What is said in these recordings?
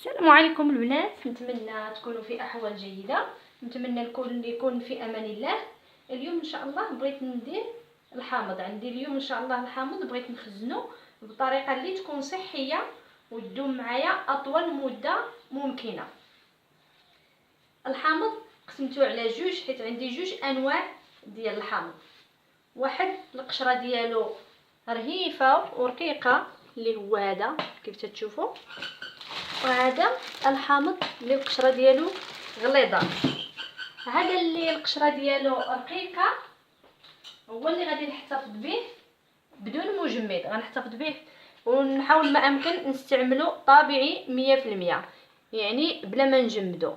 السلام عليكم البنات، نتمنى تكونوا في احوال جيده. نتمنى الكل يكون في امان الله. اليوم ان شاء الله بغيت ندير الحامض. عندي اليوم ان شاء الله الحامض بغيت نخزنه بطريقه اللي تكون صحيه وتدوم معايا اطول مده ممكنه. الحامض قسمته على جوج حيت عندي جوج انواع ديال الحامض. واحد القشره ديالو رهيفه ورقيقه اللي هو هذا كيف تشوفوا، وهذا الحامض اللي القشره ديالو غليظه. هذا اللي القشره ديالو رقيقه هو اللي غادي نحتفظ به بدون مجمد، غنحتفظ به ونحاول ما امكن نستعمله طبيعي 100%، يعني بلا ما نجمدو،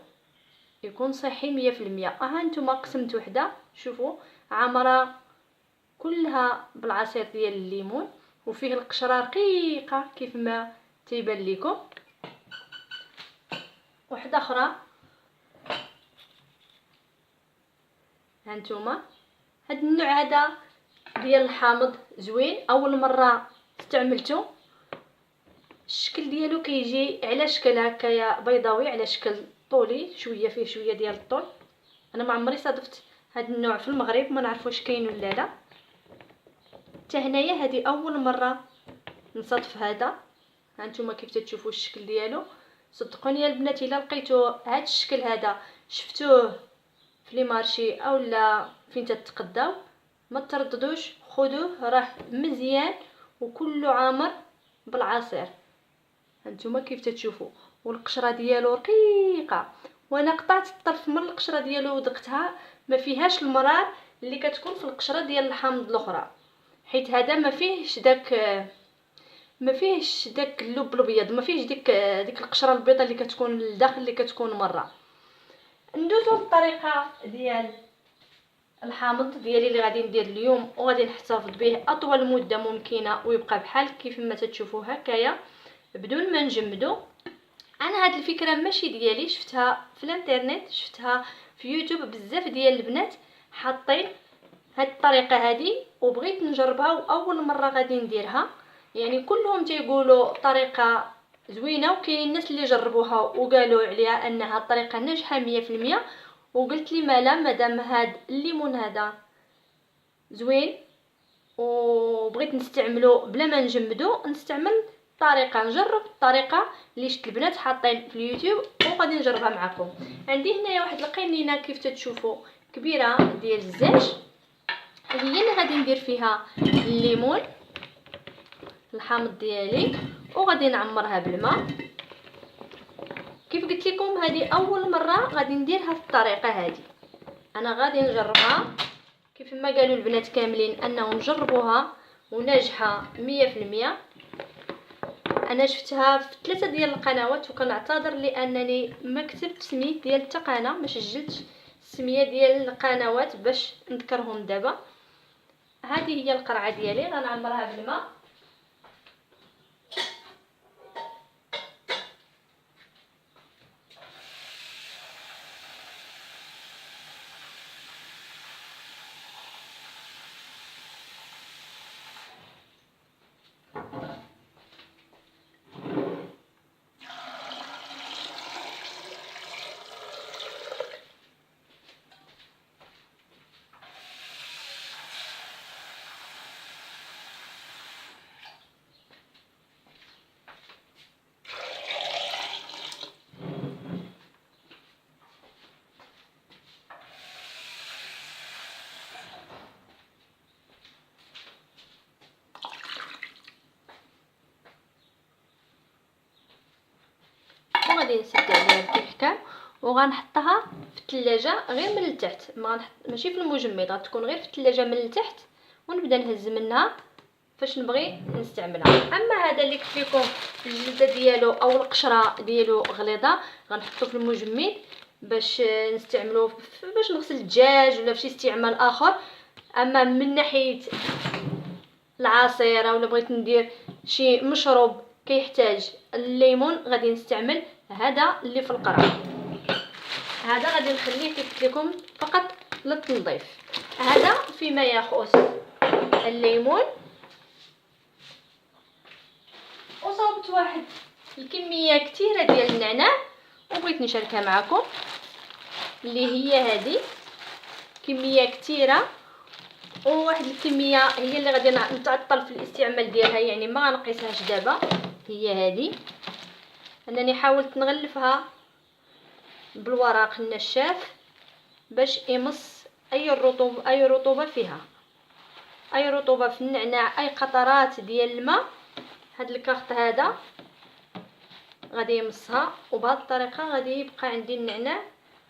يكون صحي 100%. ها نتوما قسمت وحده، شوفوا عامره كلها بالعصير ديال الليمون وفيه القشره رقيقه كيف ما تيبان لكم. واحده اخرى هانتوما. هاد النوع هذا ديال الحامض زوين، اول مره استعملته. الشكل ديالو كيجي على شكل هكايا بيضاوي، على شكل طولي شويه، فيه شويه ديال الطول. انا ما عمري صادفت هاد النوع في المغرب، ما نعرف واش كاين ولا لا. حتى هنايا هذه اول مره نصادف هذا. هانتوما كيف تشوفوا الشكل ديالو. صدقوني يا البنات الا لقيتو هاد الشكل هذا شفتوه في لي مارشي اولا فين تتقداو، ما ترددوش، خذوه، راه مزيان وكله عامر بالعصير. هانتوما كيف تشوفوا، والقشره ديالو رقيقه، وانا قطعت الطرف من القشره ديالو ودقتها، ما فيهاش المرار اللي كتكون في القشره ديال الحامض الاخرى، حيت هذا ما فيهش داك اللب الابيض، ما فيهش ديك القشره البيضاء اللي كتكون لداخل اللي كتكون مره. ندوزو للطريقه ديال الحامض ديالي اللي غادي ندير اليوم وغادي نحتفظ به اطول مده ممكنه ويبقى بحال كيف ما تشوفوا هكايا بدون ما نجمدو. انا هاد الفكره ماشي ديالي، شفتها في الانترنت، شفتها في يوتيوب، بزاف ديال البنات حاطين هاد الطريقه هذه وبغيت نجربها واول مره غادي نديرها. يعني كلهم تيقولوا طريقه زوينه، وكاين الناس اللي جربوها وقالوا عليها انها الطريقه ناجحه 100%. وقلت لي مالا مادام هاد الليمون هذا زوين وبغيت نستعمله بلا ما نجمدو، نستعمل طريقه، نجرب الطريقه اللي شفت البنات حاطين في اليوتيوب وغادي نجربها معكم. عندي هنايا واحد القنينه كيف تشوفوا كبيره ديال الزاج، هي اللي غادي ندير فيها الليمون الحامض ديالي وغادي نعمرها بالماء. كيف قلت لكم هذه اول مره غادي ندير هذه الطريقه هذه، انا غادي نجربها كيف ما قالوا البنات كاملين انهم جربوها وناجحه 100%. انا شفتها في 3 ديال القنوات وكنعتذر لانني ما كتبت سميت ديال حتى قناه، ما سجلتش السميه ديال القنوات باش نذكرهم دابا. هذه هي القرعه ديالي، غنعمرها بالماء. وغادي نسد عليها بالكحكام وغنحطها في الثلاجه غير من التحت، ماشي في المجمد، غتكون غير في الثلاجه من التحت ونبدا نهز منها فاش نبغي نستعملها. اما هذا اللي قلت لكم الجلده ديالو او القشره ديالو غليظه غنحطو في المجمد باش نستعملوه باش نغسل الدجاج ولا فشي استعمال اخر. اما من ناحيه العصير ولا بغيت ندير شي مشروب كيحتاج الليمون غادي نستعمل هذا اللي في القرعه. هذا غادي نخليه كيف قلت لكم فقط للتنظيف. هذا فيما يخص الليمون. وصوبت واحد الكميه كثيره ديال النعناع وبغيت نشاركها معكم، اللي هي هذه كميه كثيره، وواحد الكميه هي اللي غادي نتعطل في الاستعمال ديالها، يعني ما غنقيسهاش دابا. هي هذه انني حاولت نغلفها بالورق النشاف باش يمص اي رطوبه فيها، اي رطوبه في النعناع، اي قطرات ديال الماء. هاد الكارت هذا غادي يمصها، وبهذه الطريقه غادي يبقى عندي النعناع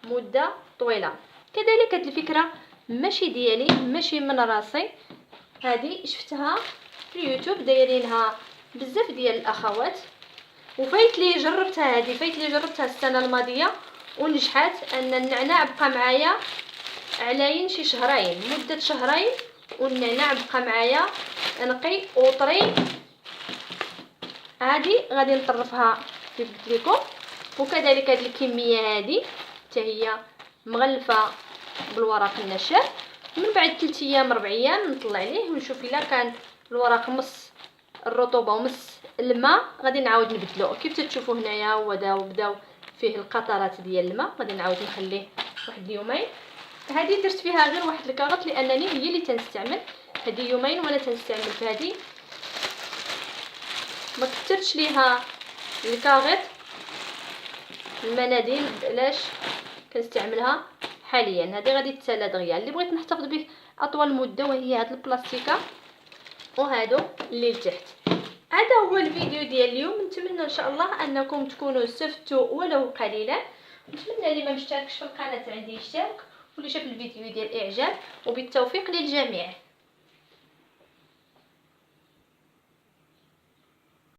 مده طويله. كذلك هاد الفكره ماشي ديالي، ماشي من راسي، هذه شفتها في اليوتيوب دايرينها بزاف ديال الاخوات، وفايت لي جربتها هذه، فايت لي جربتها السنه الماضيه ونجحت. ان النعناع بقى معايا علاين شي شهرين، مده شهرين، والنعناع بقى معايا نقي وطري. هذه غادي نطرفها كيف قلت لكم. وكذلك هذه الكميه هذه حتى هي مغلفه بالورق النشاف. من بعد 3 ايام 4 ايام نطلع عليه ونشوف الا كان الورق مص الرطوبه ومص الماء، غادي نعاود نبدلو. كيف تشوفوا هنايا هو بداو فيه القطرات ديال الماء، غادي نعاود نخليه واحد اليومين. هذه درت فيها غير واحد الكاغط لانني هي اللي تنستعمل، هذه يومين وانا تنستعمل في هذه، ما كثرتش ليها الكاغط المناديل علاش كنستعملها حاليا. هذه غادي تسالى دغيا. اللي بغيت نحتفظ به اطول مده وهي هاد البلاستيكه وهادو اللي لتحت. هذا هو الفيديو ديال اليوم. نتمنى ان شاء الله انكم تكونوا استفدتوا ولو قليلا. نتمنى اللي ما مشتركش في القناه عندي يشترك، واللي شاف الفيديو ديال اعجاب، وبالتوفيق للجميع.